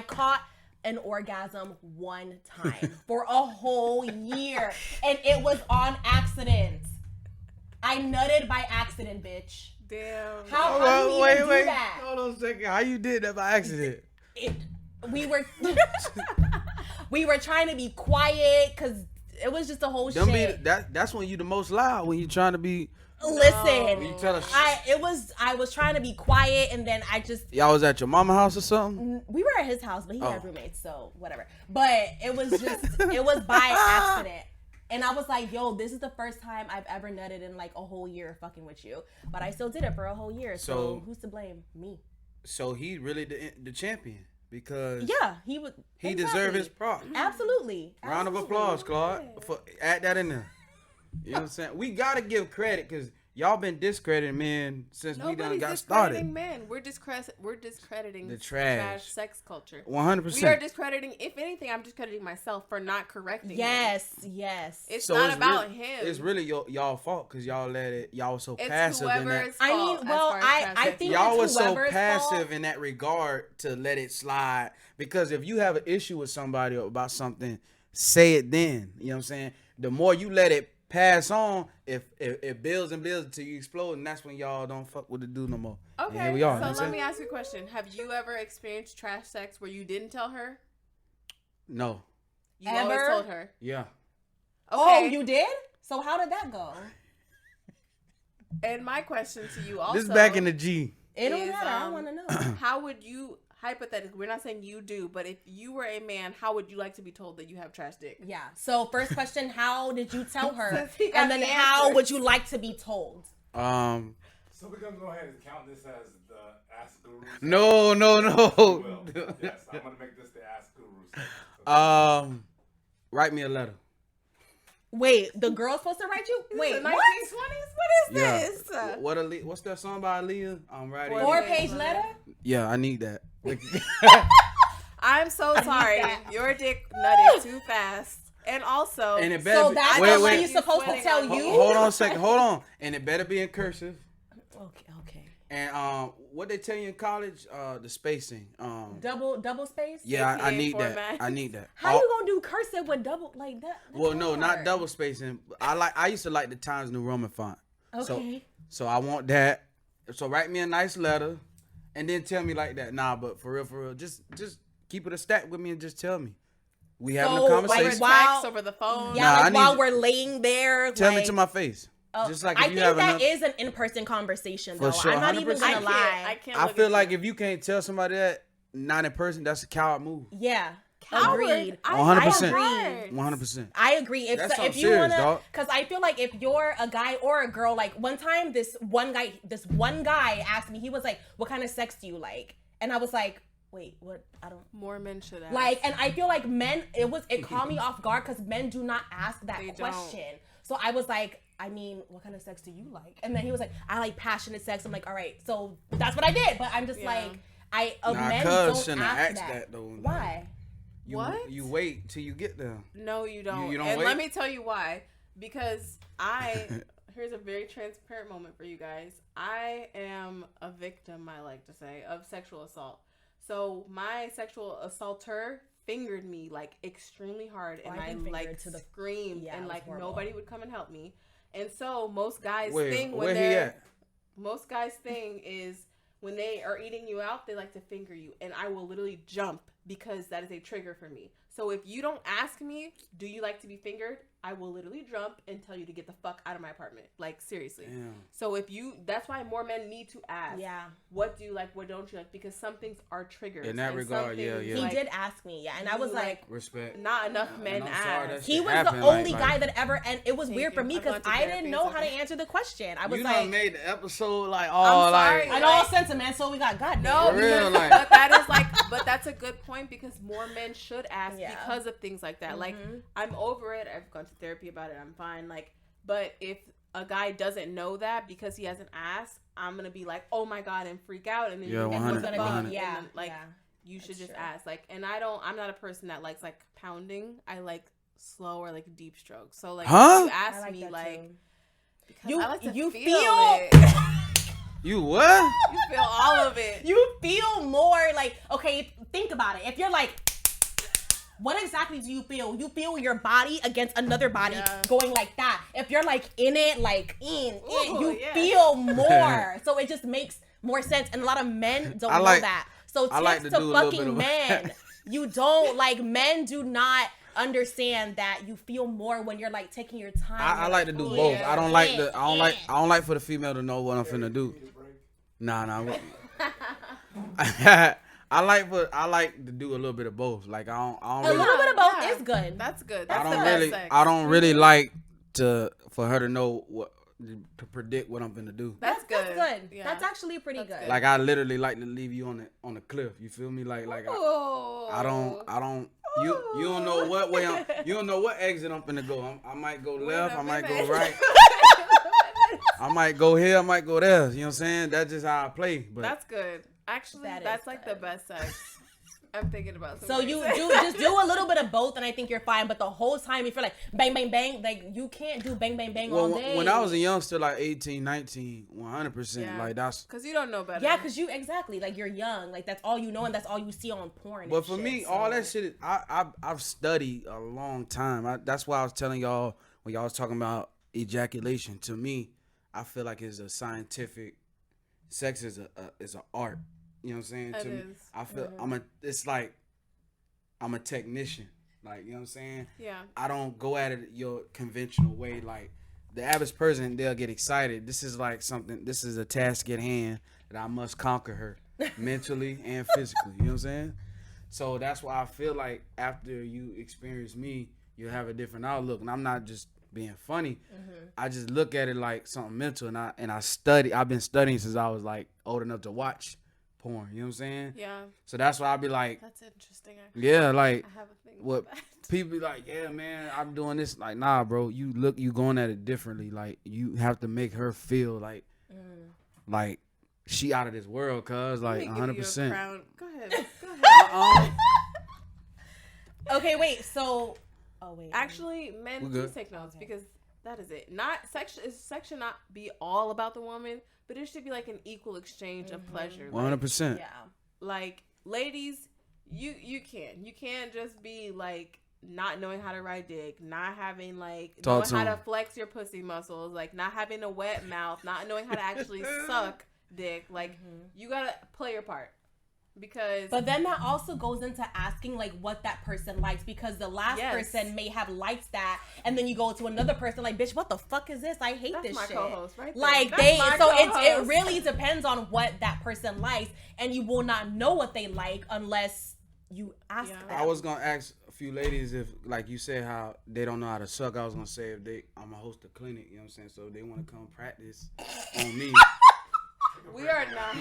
caught an orgasm one time for a whole year, and it was on accident. I nutted by accident, bitch. Damn. How Hold do on, you even do that? Hold on a second. How you did that by accident? We were we were trying to be quiet because it was just a whole Them shit. that's when you the most loud, when you trying to be. Listen, You tell us. I was trying to be quiet, and then I just Y'all was at your mama house or something? we were at his house, but he had Oh. roommates, so whatever. But it was by accident. And I was like, yo, this is the first time I've ever nutted in like a whole year fucking with you. But I still did it for a whole year. So So- who's to blame? Me. So he really the champion because Yeah, he would. he deserved his props. Absolutely. Round of applause, Claude. For add that in there. You know what I'm saying? We gotta give credit because y'all been discrediting men since we done Nobody's got discrediting started. men. We're discrediting The trash. sex culture. 100%. We are discrediting. If anything, I'm discrediting myself for not correcting. him. Yes. It's So not it's about really, him. It's really y'all fault because y'all let it. Y'all was so It's passive in that. whoever's I mean, fault as well, far as I traffic. think Y'all it's was so whoever's passive fault. in that regard to let it slide. Because if you have an issue with somebody about something, say it then. You know what I'm saying? The more you let it pass on, if it builds and builds until you explode, and that's when y'all don't fuck with the dude no more. And Okay, here we are. You know so what I'm let saying? me ask you a question. Have you ever experienced trash sex where you didn't tell her? No. You always Ever? told her. Yeah. Oh, you did? So how did that go? And my question to you also. This is back in the G. It don't Is, matter. I want to know. How would you, hypothetically, we're not saying you do, but if you were a man, how would you like to be told that you have trash dick? Yeah. So first question, how did you tell her? Since he got And then the how answers. would you like to be told? So we're gonna go ahead and count this as the Ask Guru. segment. No. Will. Yes, I'm gonna make this the Ask Guru. segment. So Write me a letter. Wait, the girl's supposed to write you? Wait, the what? 1920s? What is Yeah. this? What's that song by Aaliyah? I'm writing. 4-page letter? Yeah, I need that. I'm so sorry. that. Your dick nutted too fast. And also, And it better So be, that's wait, what wait. she's supposed to tell you? Hold on a second. Hold on. And it better be in cursive. Okay. And what they tell you in college, the spacing. Double space? Yeah, I APA need that. format. I need that. How you gonna do cursive with double like that? That's Well, no, not hard. double spacing. I used to like the Times New Roman font. Okay. So I want that. So write me a nice letter, and then tell me like that. Nah, but for real, just keep it a stack with me and just tell me. We having So, a over conversation. Wow. text, over the phone. Yeah, Nah, I like need while you- we're laying there. Tell me like- to my face. Oh, Just like I if you think have that enough. is an in-person conversation, For though. sure, I'm not even 100%. gonna I can't, lie. I can't I look feel at like you. if you can't tell somebody that not in person, that's a coward move. Yeah, Coward. agreed. 100%. I agree. 100%. I agree. If That's so, if something you serious, wanna, dog. because I feel like if you're a guy or a girl, like one time this one guy asked me, he was like, "What kind of sex do you like?" And I was like, "Wait, what? I don't." More men should ask. Like, and I feel like men, it caught me off guard because men do not ask that They don't. question. So I was like, I mean, what kind of sex do you like? And then he was like, I like passionate sex. I'm like, all right, so that's what I did. But I'm just Yeah. like, Nah, men cuz don't shouldn't ask have that. asked that, though. Why? What? You wait till you get there. No, you don't. You don't and wait? let me tell you why. Because here's a very transparent moment for you guys. I am a victim, I like to say, of sexual assault. So my sexual assaulter fingered me like extremely hard, and I've I been like fingered to the- screamed, Yeah, and it was like horrible. nobody would come and help me. And so most guys Wait, thing where when he they're at? most guys thing is when they are eating you out, they like to finger you, and I will literally jump because that is a trigger for me. So if you don't ask me, do you like to be fingered? I will literally jump and tell you to get the fuck out of my apartment. Like, seriously. Damn. So that's why more men need to ask. Yeah. What do you like? What don't you like? Because some things are triggers. In that and regard, some yeah, things, yeah. He like, did ask me, yeah. And I was you, like, Respect. not enough men I'm sorry that ask. he shit was happened, the only like- guy that ever, and it was Thank weird you. for me I'm because going to I therapy didn't in know a how to second. answer the question. I was You like, done made the episode like all I'm like. sorry. in all sentiment, so we got goddamn. No, For real, because- like- but that is like, but that's a good point because more men should ask Yeah. because of things like that. Like, I'm over it. I've gone to therapy about it. I'm fine. Like, but if a guy doesn't know that because he hasn't asked, I'm gonna be like, oh my god, and freak out, and then Yeah, you're 100, gonna be 100. Yeah, and then, like yeah. you should That's just true. ask. Like, and I'm not a person that likes like pounding. I like slow or like deep strokes. So like, Huh? if you ask I like me that like. too. Because You- I like to you feel feel- it. You what? You feel all of it. You feel more like, okay, think about it. If you're like, what exactly do you feel? You feel your body against another body Yeah. going like that. If you're like in it, like Ooh, you yeah. feel more. So it just makes more sense. And a lot of men don't I know like- that. So I like tips to to do a little fucking bit of- men. You don't, like, men do not understand that you feel more when you're like taking your time. I like to do "Ooh, both. yeah, I don't like yeah, the. I yeah." don't like for the female to know what I'm finna do. Nah. I like to do a little bit of both. Like I don't A really, little bit of both Yeah. is good. That's good. I That's the don't best really sex. I don't really like for her to know what to predict what I'm finna do. That's good. That's good. Yeah. That's actually pretty That's good. good. Like I literally like to leave you on the cliff. You feel me? Like I don't you don't know what way you don't know what exit I'm finna go. I might go left, I might go right. I might go here, I might go there. You know what I'm saying? That's just how I play. But That's good. Actually, That is that's like the good. best sex. I'm thinking about. So you just do a little bit of both, and I think you're fine. But the whole time, if you're like bang, bang, bang, like you can't do bang, bang, bang all day. when I was a youngster, like 18, 19, 100%, Yeah. like that's. because you don't know better. Yeah, because you exactly like you're young, like that's all you know, and that's all you see on porn. But and for shit, me, so. all that shit, I've studied a long time. That's why I was telling y'all when y'all was talking about ejaculation. To me, I feel like it's a scientific. Sex is a art. You know what I'm saying? It to me, is. I feel it's like I'm a technician. Like, you know what I'm saying? Yeah. I don't go at it your conventional way. Like the average person, they'll get excited. This is a task at hand that I must conquer her mentally and physically. You know what I'm saying? So that's why I feel like after you experience me, you'll have a different outlook. And I'm not just being funny. I just look at it like something mental, and I study. I've been studying since I was like old enough to watch porn. You know what I'm saying? Yeah. So that's why I be like, That's interesting. Actually. yeah, like I have a thing. what With that. people be like, yeah, man, I'm doing this. Like, nah, bro, you going at it differently. Like, you have to make her feel like she out of this world, cuz like Let me give you a 100%. crown. Go ahead. Go ahead. Okay, wait. So, wait. Actually, men, We're please good. take notes because that is it. Not sex. Sex should not be all about the woman, but it should be like an equal exchange of pleasure. 100%. yeah. Like, ladies, you can't just be like not knowing how to ride dick, not having like Talk knowing how to to flex your pussy muscles, like not having a wet mouth, not knowing how to actually suck dick. Like, you gotta play your part. Because But then that also goes into asking like what that person likes, because the last Yes. person may have liked that, and then you go to another person like, bitch, what the fuck is this? I hate That's this my shit. co-host right there. Like That's they, my so it co-host. really depends on what that person likes, and you will not know what they like unless you ask Yeah. them. I was gonna ask a few ladies if, like you said, how they don't know how to suck. I was gonna say if I'm a host of clinic, you know what I'm saying? So if they want to come practice on me. we are not.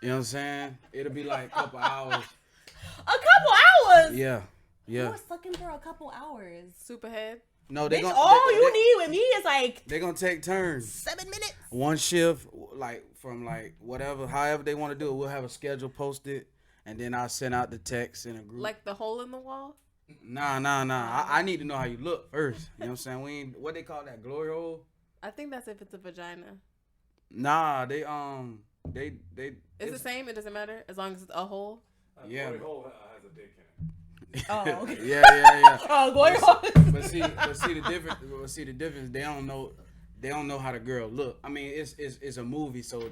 You know what I'm saying? It'll be like a couple hours. A couple hours. Yeah. You Yeah. were sucking for a couple hours. Superhead. No, they Bitch, gonna all they, you need with me is like They're gonna take turns. 7 minutes. One shift, like from like whatever, however they want to do it. We'll have a schedule posted, and then I'll send out the text in a group. Like the hole in the wall. Nah. I need to know how you look first. You know what I'm saying? We ain't, what they call that, glory hole? I think that's if it's a vagina. Nah, they It's the same. It doesn't matter as long as it's a hole. Yeah. Glory hole has a dick in it. Oh, okay. yeah. Oh, going on. But see the difference. They don't know how the girl look. I mean, it's a movie, so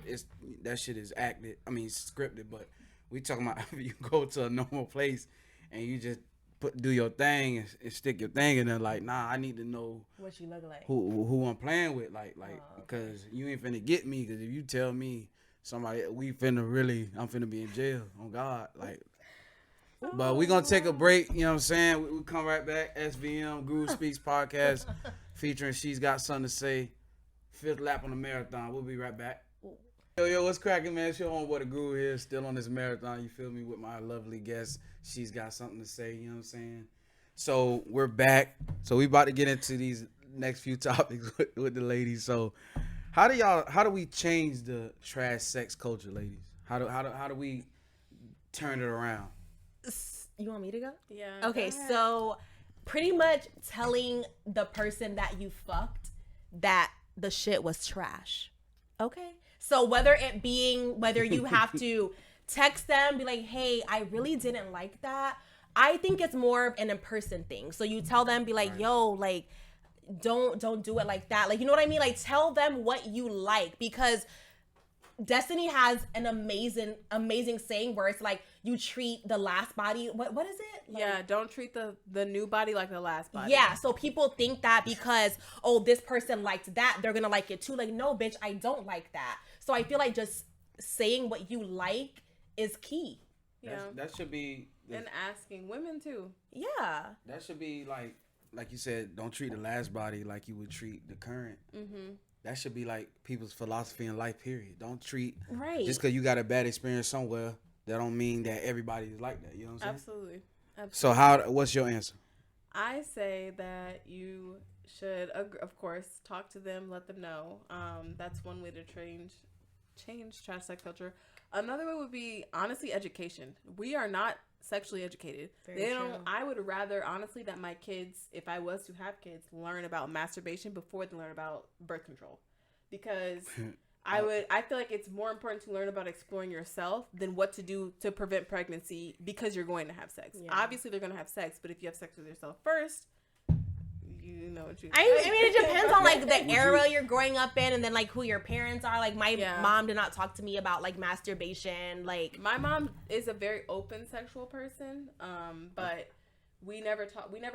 that shit is acted. I mean, scripted. But we talking about if you go to a normal place and you just do your thing and stick your thing in there. Like, nah, I need to know What you look like? who I'm playing with. Like, because you ain't finna get me. Because if you tell me somebody I'm finna be in jail. On God, like. But we gonna take a break, you know what I'm saying? We come right back. SVM Groove Speaks podcast featuring She's Got Something to Say. 5th lap on the marathon. We'll be right back. Yo, what's cracking, man? It's your homeboy The Groove here, still on this marathon. You feel me? With my lovely guest. She's got something to say, you know what I'm saying? So we're back. So we about to get into these next few topics with the ladies. So how do we change the trash sex culture, ladies? How do we turn it around? You want me to go? Yeah. Okay, go ahead. so pretty much telling the person that you fucked that the shit was trash. Okay. So whether you have to text them, be like, hey, I really didn't like that. I think it's more of an in-person thing. So you tell them, be like, yo, like, don't do it like that. Like, you know what I mean? Like, tell them what you like, because Destiny has an amazing saying where it's like you treat the last body. What is it? Like, yeah, don't treat the new body like the last body. yeah, so people think that because this person liked that, they're gonna like it too. Like, no, bitch, I don't like that. So I feel like just saying what you like is key. Yeah, that should be. And asking women too. Yeah, That should be like you said. Don't treat the last body like you would treat the current. Mm-hmm. That should be like people's philosophy in life. Period. Don't treat right. just because you got a bad experience somewhere. That don't mean that everybody is like that. You know what I'm saying? Absolutely. So what's your answer? I say that you should, of course, talk to them, let them know. That's one way to change trash sex culture. Another way would be honestly education. We are not sexually educated. Very true. I would rather honestly that my kids, if I was to have kids, learn about masturbation before they learn about birth control, because I feel like it's more important to learn about exploring yourself than what to do to prevent pregnancy because you're going to have sex. Yeah. Obviously, they're going to have sex, but if you have sex with yourself first, you know what you. I mean, it depends on like the era you're growing up in, and then like who your parents are. Like my mom did not talk to me about like masturbation. Like my mom is a very open sexual person, but we never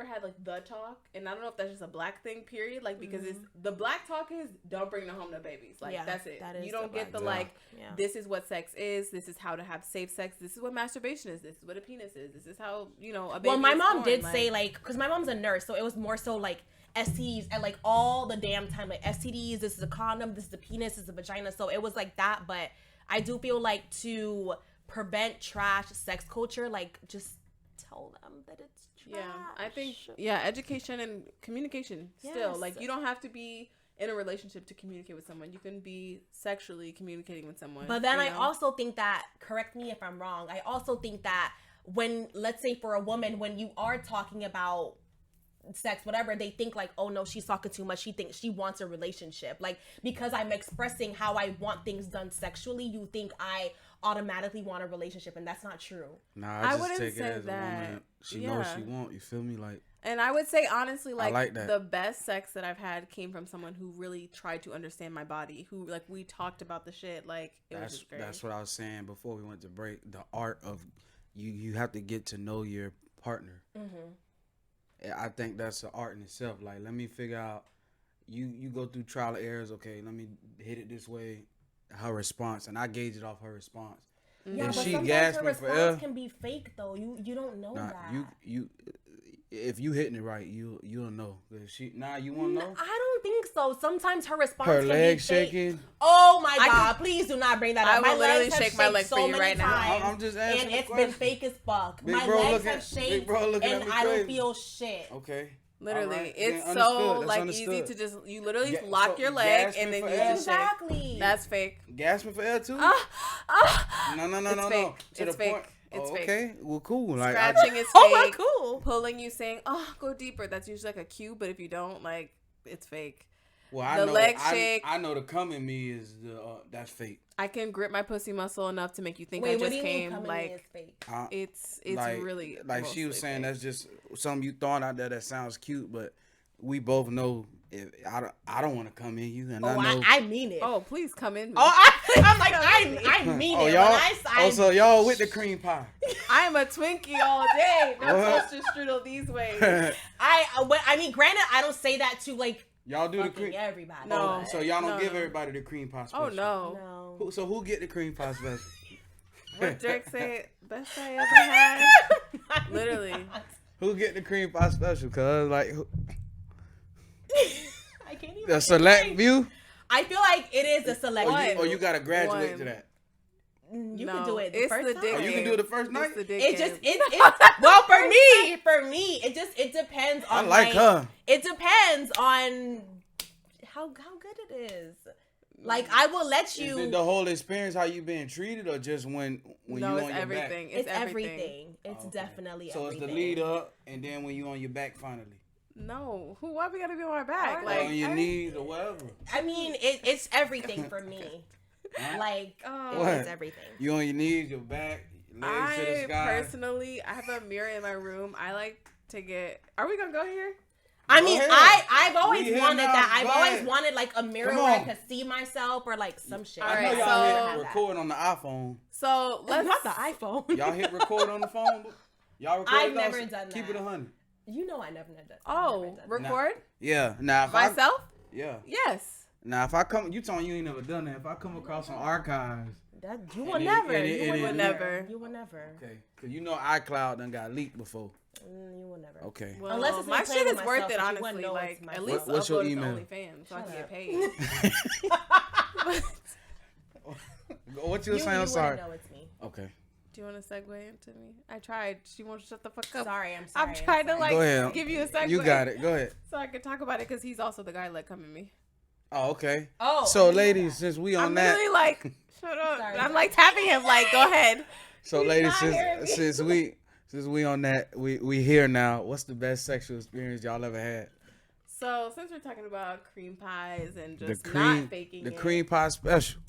had like the talk, and I don't know if that's just a black thing, period. Like because it's the black talk is don't bring them home to babies. Like that's it. That is you don't get the like. Yeah. This is what sex is. This is how to have safe sex. This is what masturbation is. This is what a penis is. This is how a baby. Well, my is mom born. did say like because my mom's a nurse, so it was more so like STDs and like all the damn time like STDs. This is a condom. This is a penis. This is a vagina. So it was like that. But I do feel like to prevent trash sex culture, like just tell them that it's trash. Yeah, I think education and communication still. Yes. Like you don't have to be in a relationship to communicate with someone. You can be sexually communicating with someone. But then I also think that, correct me if I'm wrong, I also think that when, let's say for a woman, when you are talking about sex, whatever, they think like, oh no, she's talking too much. She thinks she wants a relationship. Like, because I'm expressing how I want things done sexually, you think I automatically want a relationship, and that's not true. Nah, I just wouldn't take it say as that. a woman. She knows she want. You feel me? Like. And I would say honestly, like that. the best sex that I've had came from someone who really tried to understand my body. Who like we talked about the shit. Like was just great. That's what I was saying before we went to break. The art of you have to get to know your partner. Mm-hmm. I think that's an art in itself. Like, let me figure out. You go through trial and errors. Okay, let me hit it this way. Her response, and I gauge it off her response. Yeah, and but she sometimes her gasping response can be fake though. You don't know nah, that. You if you hitting it right, you'll know. If she you want to know? I don't think so. Sometimes her response Her can legs be fake. shaking. Oh my God! Please do not bring that up. I will My literally legs have shake my leg so for you many right now. times, I'm just asking and a it's been question. fake as fuck. Big My bro legs looking- have shaken, big bro looking at and me I don't crazy. feel shit. Okay. Literally, All right. it's Then so understood. That's like understood. easy to just you literally Yeah, lock so your leg gasping and then for you air? just shake. Exactly. That's fake. Gasping for air too? No. No. fake. To It's the fake. point. It's Oh, fake. okay. Well, cool. Like, Scratching is fake. Oh my cool. Pulling you saying, "Oh, go deeper." That's usually like a cue, but if you don't, like, it's fake. I the know, leg shake. I know the come in me is that's fake. I can grip my pussy muscle enough to make you think Wait, I what just do you came. mean coming Like, is fake? it's like, really like she was mostly saying. fake. That's just something you throwing out there that sounds cute, but we both know if I don't want to come in you, and I know. I mean it. Oh, please come in. Me. Oh, I'm like I mean Oh, it. y'all. When I So y'all with the cream pie. I'm a Twinkie all day. No What? toaster strudel these ways. I mean, granted, I don't say that to like Y'all do the fucking cream. everybody. No. So y'all don't No. give everybody the cream pie special. Oh no. No. So who get the cream pie special? What Drake said? Best I ever had. Literally. Who get the cream pie special? Cause like I can't even. the select view. I feel like it is a select. One. Or you gotta graduate One. to that. You No, can do it the it's first the time. dick Oh, you can do it the first night? It's the dick It just game. well for me it depends I on like her. It depends on how good it is. Like I will let you. Is it the whole experience how you being treated, or just when No, you on it's your everything. back? It's everything. It's Okay. definitely So everything. it's the lead up, and then when you on your back finally, No. Why we gotta be on our back? Or or Like on your knees or whatever. I mean, it's everything for me. Like What? it's everything. You on your knees, your back, legs to the I sky. personally, I have a mirror in my room. I like to get. Are we gonna go here? I mean, ahead. I've always We here wanted now. that. I've Go always ahead. wanted like a mirror Come where I on. could see myself or like some shit. I know Alright, y'all so- hit record on the iPhone. So let's Not the iPhone. Y'all hit record on the phone. Y'all record. I've never done Keep that. it 100. You know I never did that. Oh, record Yeah. Now if myself. yeah. Yes. Now if I come, you told me you ain't never done that. If I come across some archives, That you will And it- never. and it- You and will it- never. You will never. okay, cause you know iCloud done got leaked before. You will never. Okay. Well, Unless it's me my playing shit with is worth myself, it, but you honestly. wouldn't know Like it's my at fault. least What's your upload it to email? OnlyFans so I Shut can up. get paid. What you were saying? I'm wouldn't sorry. know it's me. Okay. Do you want to segue into me? I tried. She won't shut the fuck up. Sorry, I'm sorry. I'm trying to Go ahead. like give you a segue. You got it. Go ahead. So I can talk about it because he's also the guy like coming me. Oh, okay. Oh. So, I didn't know ladies, that. since we I'm on that, literally like, shut up. Sorry. I'm like tapping him like, go ahead. so He's ladies, not hearing me. since we on that, we here now. What's the best sexual experience y'all ever had? So since we're talking about cream pies and just the cream, not faking the it, cream pie special.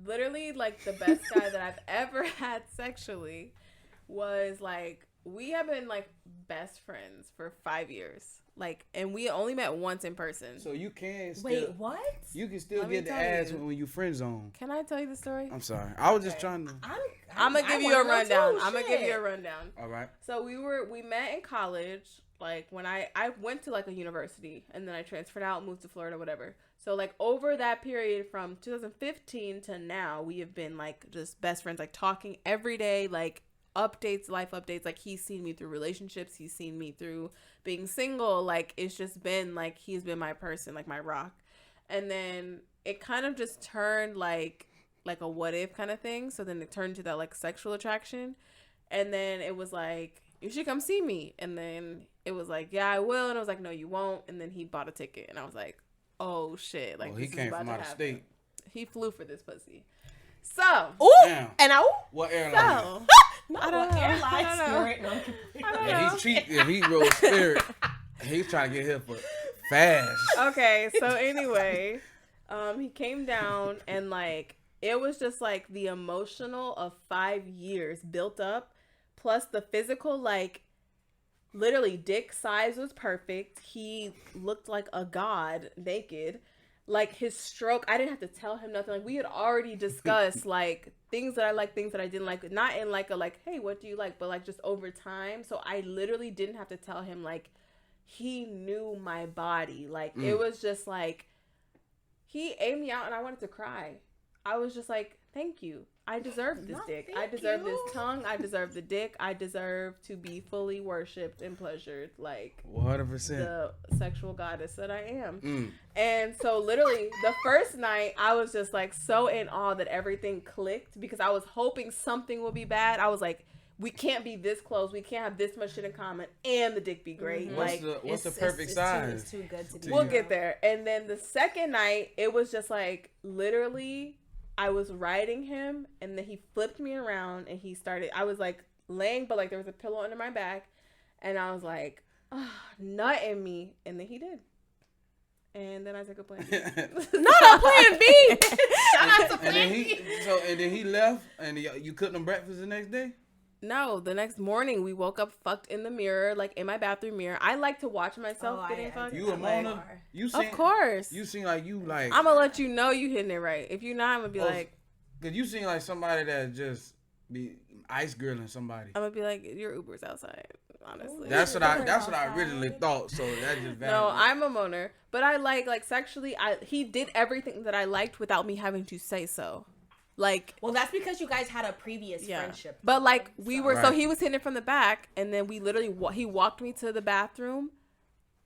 literally like the best guy that I've ever had sexually was like we have been like best friends for 5 years. Like, and we only met once in person. So you can still, Wait, what? you can still Let me get the tell ass you. when you friend zone. Can I tell you the story? I'm sorry. I was just trying to. I'm gonna give you a rundown. I'm gonna give you a rundown. All right. So we met in college. Like when I went to like a university and then I transferred out, moved to Florida, whatever. So like over that period from 2015 to now, we have been like just best friends, like talking every day, like updates, life updates. Like he's seen me through relationships. He's seen me through being single. Like it's just been like, he's been my person, like my rock. And then it kind of just turned like a what if kind of thing. So then it turned to that like sexual attraction. And then it was like, you should come see me. And then it was like, yeah, I will. And I was like, no, you won't. And then he bought a ticket. And I was like, oh, shit. Like, Well, he this came is about from to out of happen. state. He flew for this pussy. So, Ooh, Damn. and I. What airline? so No, I don't what know. airline I don't know. Spirit? No, I'm kidding. I don't Yeah, know. he cheat. Yeah, he rode Spirit. He's trying to get here for fast. Okay, so anyway, he came down and like it was just like the emotional of 5 years built up, plus the physical, like literally dick size was perfect. He looked like a god naked. Like his stroke, I didn't have to tell him nothing. Like we had already discussed like things that I like, things that I didn't like. Not in like a like, hey, what do you like? But like just over time. So I literally didn't have to tell him like he knew my body. Like it was just like he ate me out and I wanted to cry. I was just like, thank you. I deserve this dick. I deserve this tongue. I deserve the dick. I deserve to be fully worshipped and pleasured like 100%. the sexual goddess that I am. Mm. And so literally the first night I was just like so in awe that everything clicked because I was hoping something would be bad. I was like, we can't be this close. We can't have this much shit in common and the dick be great. Like What's the perfect size? It's too good to be. we'll you? get there. And then the second night, it was just like literally, I was riding him, and then he flipped me around, and he started. I was like laying, but like there was a pillow under my back, and I was like, oh, nut in me, and then he did. And then I took a plan. Not a plan B. Shout out to And plan then B. he left, and you cooked him breakfast the next day. No, the next morning we woke up fucked in the mirror, like in my bathroom mirror. I like to watch myself getting fucked. You a like, Mona? You seem, of course. You seem like you like. I'm gonna let you know you hitting it right. If you're not, I'm gonna be Oh, like, Cause you seem like somebody that just be ice grilling somebody. I'm gonna be like, your Uber's outside. Honestly, That's what I originally thought. So that just validated. No, I'm a moaner, but I like sexually. He did everything that I liked without me having to say so. Like, Well, that's because you guys had a previous yeah. friendship. But like we were, so Right. he was hitting it from the back, and then we literally he walked me to the bathroom,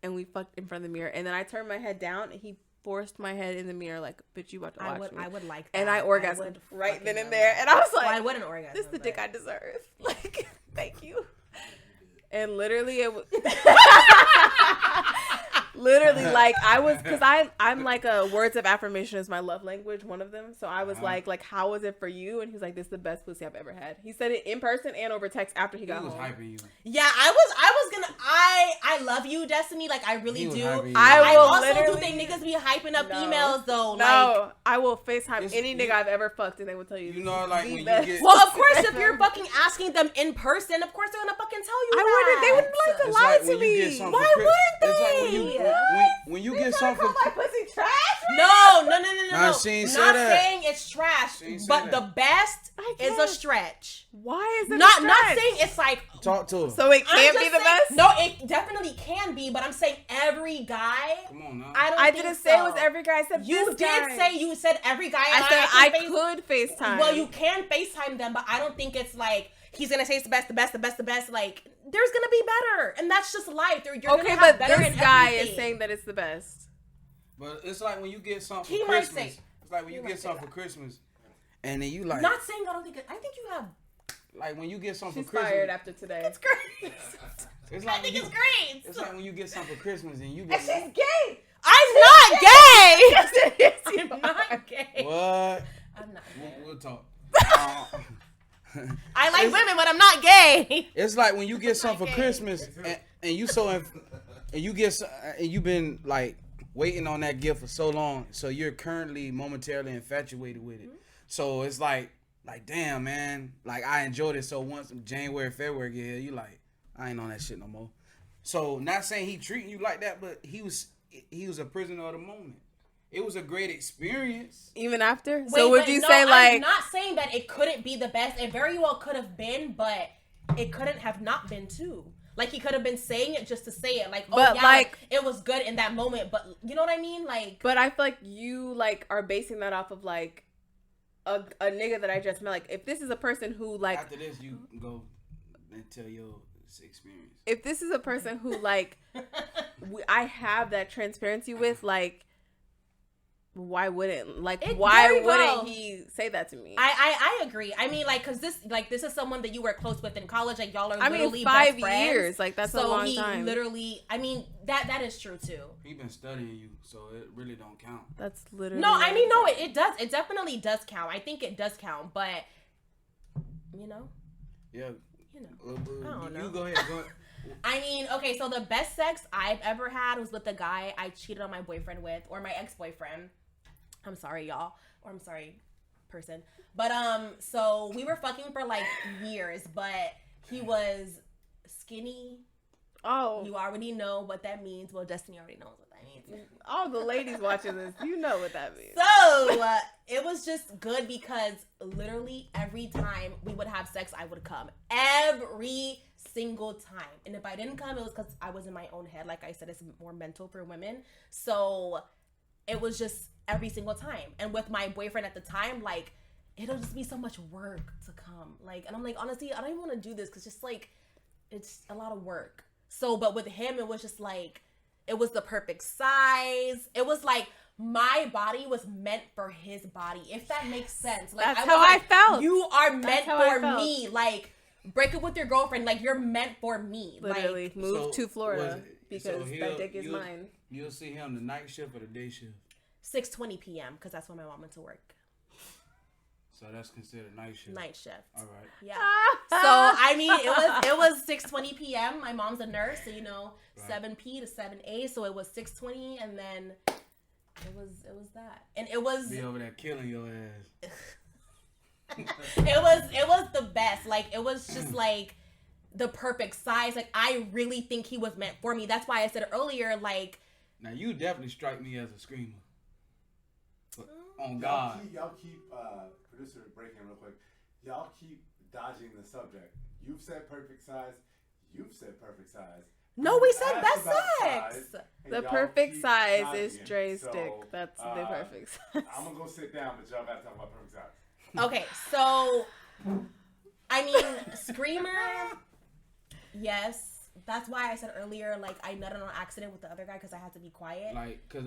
and we fucked in front of the mirror, and then I turned my head down, and he forced my head in the mirror, like, bitch, you about to watch me. I would like that. And I orgasmed would right fucking then and love there, that. and I was like, Well, I wouldn't orgasm. this is the dick but- I deserve. Like, thank you. And literally, Literally, like I was, cause I'm like a words of affirmation is my love language, one of them. So I was like how was it for you? And he was like, this is the best pussy I've ever had. He said it in person and over text after he got He was home. hyping you. Yeah, I love you, Destiny. Like I really He was do. hyping you. I will also do literally- think niggas be hyping up No. females though. No, I will FaceTime It's- any nigga I've ever fucked, and they will tell you. You know, like the when you best. get. Well, of course, if you're fucking asking them in person, of course they're gonna fucking tell you. They wouldn't like to It's lie like to when you get me. something Why for Chris- wouldn't It's like when they? you when you get something for pussy trash? No. Nah, she ain't say Not that. saying it's trash, She ain't say but that. the best I is a guess. stretch. Why is it Not a not stretch? saying it's like. talk to her. So it I'm can't just be the saying- best? No, it definitely can be, but I'm saying every guy. Come on now. I didn't say it was every guy. I said You this did guy. say you said every guy. I and said I can face- could FaceTime. Well, you can FaceTime them, but I don't think it's like he's gonna say it's the best, the best, the best, the best. Like there's gonna be better, and that's just life. You're okay, gonna have but better this in guy everything. is saying that it's the best. But it's like when you get something He for might Christmas. say- It's like when he you might get say something for that. Christmas, and then you like, Not saying I don't think. I think you have. like when you get something She's for Christmas. fired after today. It's great. It's I like when think you, it's great. it's like when you get something for Christmas and you And get. she's gay. I'm not gay. Yes, it is. I'm not gay. What? I'm not gay. We'll talk. I like women, but I'm not gay. It's like when you get something for gay. Christmas and you so and you get and you've been like waiting on that gift for so long, so you're currently momentarily infatuated with it. So it's like damn man, like I enjoyed it. So once January, February get here, you like I ain't on that shit no more. So not saying he treating you like that, but he was a prisoner of the moment. It was a great experience. Even after? Wait, so would but you no, say I'm like not saying that it couldn't be the best. It very well could have been, but it couldn't have not been too. Like he could have been saying it just to say it. Like, oh But, yeah, like- it was good in that moment. But you know what I mean? Like, but I feel like you like are basing that off of like a nigga that I just met. Like if this is a person who like After this, you go and tell your experience. if this is a person who like I have that transparency with, like why wouldn't It why very well- wouldn't he say that to me? I agree. I mean, like, cause this is someone that you were close with in college. Like y'all are I mean literally 5 best friends. years, like that's so a long he time. literally, I mean, that is true too. He been studying you, so it really don't count. That's literally No, I mean, no, it does. It definitely does count. I think it does count, but you know. Yeah. I don't know. You go ahead. Go ahead. I mean, okay, so the best sex I've ever had was with the guy I cheated on my boyfriend with, or my ex-boyfriend. I'm sorry, y'all. Or I'm sorry, person. But, so we were fucking for like years, but he was skinny. Oh, You already know what that means. Well, Destiny already knows what that means. all the ladies watching this, you know what that means. So, it was just good because literally every time we would have sex, I would come. Every single time. And if I didn't come, it was because I was in my own head. Like I said, it's more mental for women. So, it was just every single time. And with my boyfriend at the time, like, it'll just be so much work to come. Like, and I'm like, honestly, I don't even want to do this because just like, it's a lot of work. So, but with him, it was just like, it was the perfect size. It was like my body was meant for his body, if that makes sense. Like, That's was how I like, felt. You are meant how I for felt. me. Like, break up with your girlfriend. Like, you're meant for me. Literally Like, move So, to Florida was- because so that dick is you'll- mine. You'll see him the night shift or the day shift. 6:20 p.m. because that's when my mom went to work. So that's considered night shift. Night shift. All right. Yeah. So I mean, it was 6:20 p.m. My mom's a nurse, so you know, Right. 7 p to 7 a. So it was 6:20, and then it was that, and it was Be over there killing your ass. it was the best. Like it was just like the perfect size. Like I really think he was meant for me. That's why I said earlier, like. Now you definitely strike me as a screamer. But on Y'all God. keep producer breaking real quick. Y'all keep dodging the subject. You've said perfect size. You've said perfect size. No, we said Asked best about sex. size, and The y'all perfect keep size dodging is it. Dre's So, dick. That's the perfect size. I'm gonna go sit down, but y'all gotta talk about perfect size. Okay, so I mean, screamer, yes. that's why I said earlier, like, I nutted on accident with the other guy because I had to be quiet. Like, cause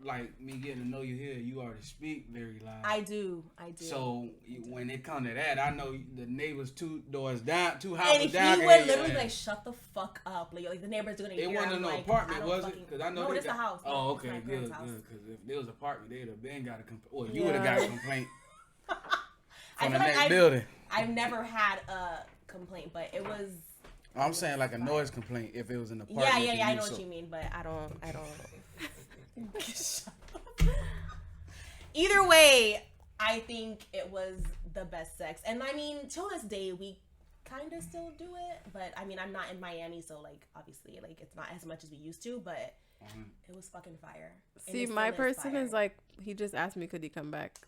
like me getting to know you here, you already speak very loud. I do. So when it come to that, I know the neighbors 2 doors down, 2 houses And down. he would literally be like, shut the fuck up. Like the neighbors are going to hear. It wasn't no like, apartment, was it? Because I know no, they it's a house. Oh, It's okay, my good, parents' good. house. Because if there was an apartment, they'd have been got a complaint. Or you would have got a complaint from the next building. I've never had a complaint, but it was. I'm saying like a noise complaint if it was an apartment. Yeah, I know what you mean, but I don't. Either way, I think it was the best sex, and I mean, till this day, we kind of still do it. But I mean, I'm not in Miami, so like, obviously, like, it's not as much as we used to. But it was fucking fire. And See, it my still person fire. is like, he just asked me, could he come back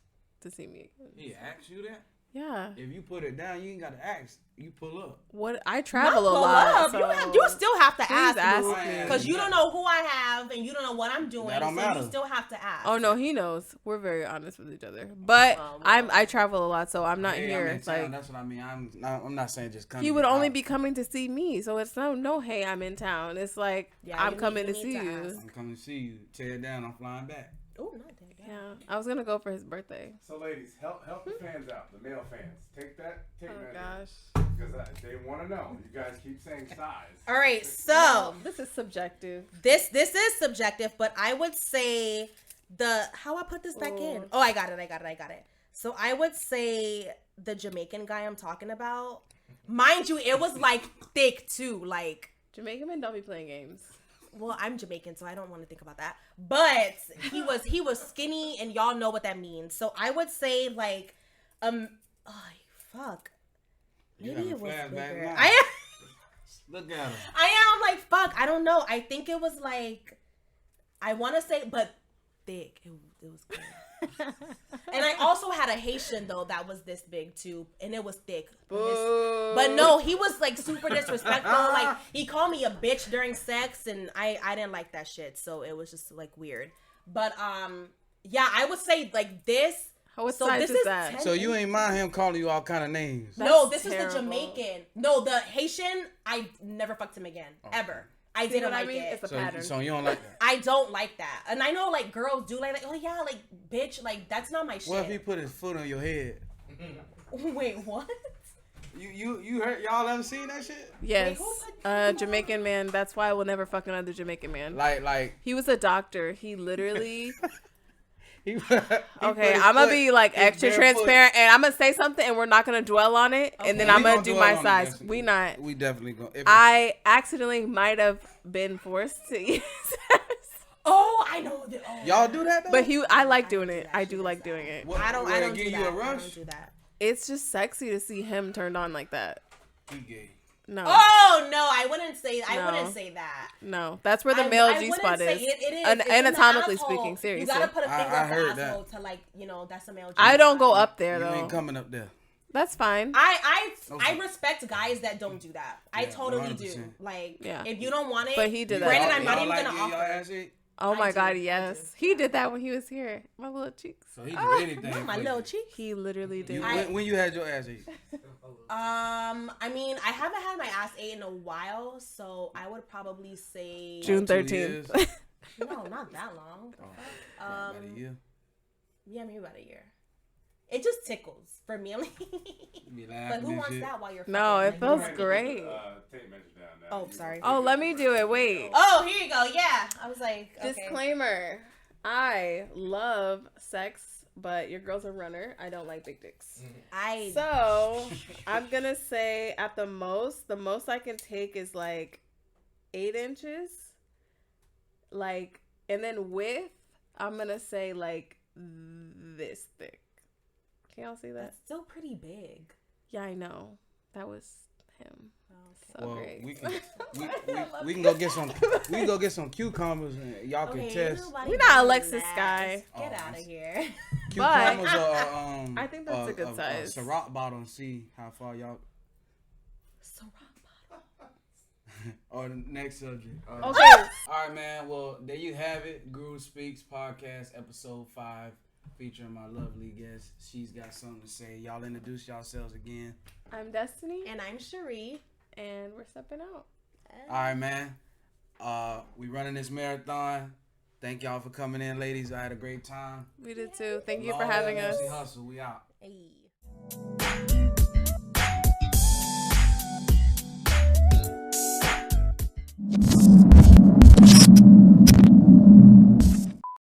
to see me again? He asked you that? Yeah. If you put it down, you ain't got to ask. You pull up. What? I Not travel a pull lot. up. So You still have to please ask me. because you don't know who I have and you don't know what I'm doing. That don't so matter. you still have to ask. Oh no, he knows. We're very honest with each other. But I travel a lot, so I'm not Hey, here. I'm in It's town, like that's what I mean. I'm not saying just come. he to would your only house. be coming to see me, so it's no. Hey, I'm in town. It's like Yeah, I'm you coming need to see to you. ask. I'm coming to see you. Tear it down. I'm flying back. Oh, not that. Yeah, I was gonna go for his birthday. So, ladies, help the fans out, the male fans. Take that. Oh That gosh. because they want to know. You guys keep saying size. All right, so This is subjective. this is subjective, but I would say how I put this back in. Oh, I got it. So I would say the Jamaican guy I'm talking about. Mind you, it was like thick too. Like, Jamaican men don't be playing games. well, I'm Jamaican, so I don't want to think about that. But he was skinny, and y'all know what that means. So I would say like, fuck. You Maybe having it was flashback bigger. now. Look at him. I am like, fuck. I don't know. I think it was like, I want to say, but thick. It was good. And I also had a Haitian though that was this big too, and it was thick. But no, he was like super disrespectful. Like he called me a bitch during sex, and I didn't like that shit. So it was just like weird. But yeah, I would say like this. What So size this is is that? 10 So you ain't mind him calling you all kind of names. No, That's this terrible. is the Jamaican. No, the Haitian. I never fucked him again ever. I See didn't what I like mean? it. It's a So, pattern. so you don't like that. I don't like that. And I know like girls do like oh yeah, like bitch, like that's not my shit. What if he put his foot on your head? Wait, what? You heard? Y'all ever seen that shit? Yes. Wait, who put- Jamaican man. That's why I will never fuck another Jamaican man. Like He was a doctor. He literally. he. Okay, I'm gonna be like extra transparent, and I'm gonna say something, and we're not gonna dwell on it, and then Okay. I'm gonna do my size. We not. We definitely gonna. I accidentally might have been forced to use sex. Oh, I know. Y'all do that though? But I like doing do it. that. I She do does like that. doing it. What, I don't would it do give that. you a I rush? don't do that. It's just sexy to see him turned on like that. He gay. No, Oh no, I wouldn't say that. no, that's where the male I G wouldn't spot say is. it is. It's in the Anatomically asshole. speaking, seriously. You gotta put a finger I up heard the that. asshole to like, that's a male G I don't spot. go up there You though. ain't coming up there. That's fine. I Okay. respect guys that don't do that. I Yeah, totally do. 100%. Like, Yeah. if you don't want it, But he did that. Granted, Y'all- I'm not y'all even like gonna getting your offer. ass ate? Oh my I God, do. yes. He did that when he was here. My little cheeks. So he do anything. Not my for little you. cheek. He literally did. When you had your ass ate? I mean, I haven't had my ass ate in a while, so I would probably say June 2 13th. years? no, not that long. About a year. Yeah, maybe about a year. It just tickles for me. Be But laughing who and wants shit. that while you're No, fucking? it feels Like, great. Tape measure down now. Oh, sorry. Oh, let me do it. Wait. Oh, here you go. Yeah, I was like, okay. Disclaimer. I love sex, but your girl's a runner. I don't like big dicks. So I'm gonna say at the most I can take is like 8 inches. Like, and then width, I'm gonna say like this thick. Can y'all see that? That's still pretty big. Yeah, I know. That was him. So Well, great. we can go get some. We can go get some cucumbers and y'all can test. We're not Alexis Guy. Get Oh, out of here. Cucumbers or I think that's a good size. Ciroc bottle and see how far y'all. Or the next subject. Okay. All right, man. Well, there you have it. Guru Speaks Podcast, episode 5, featuring my lovely guest. She's got something to say. Y'all introduce yourselves again. I'm Destiny, And I'm Cherie. and we're stepping out. All right, man. We running this marathon. Thank y'all for coming in, ladies. I had a great time. We did too. Thank you Long for having live us. MC Hustle. We out. Hey.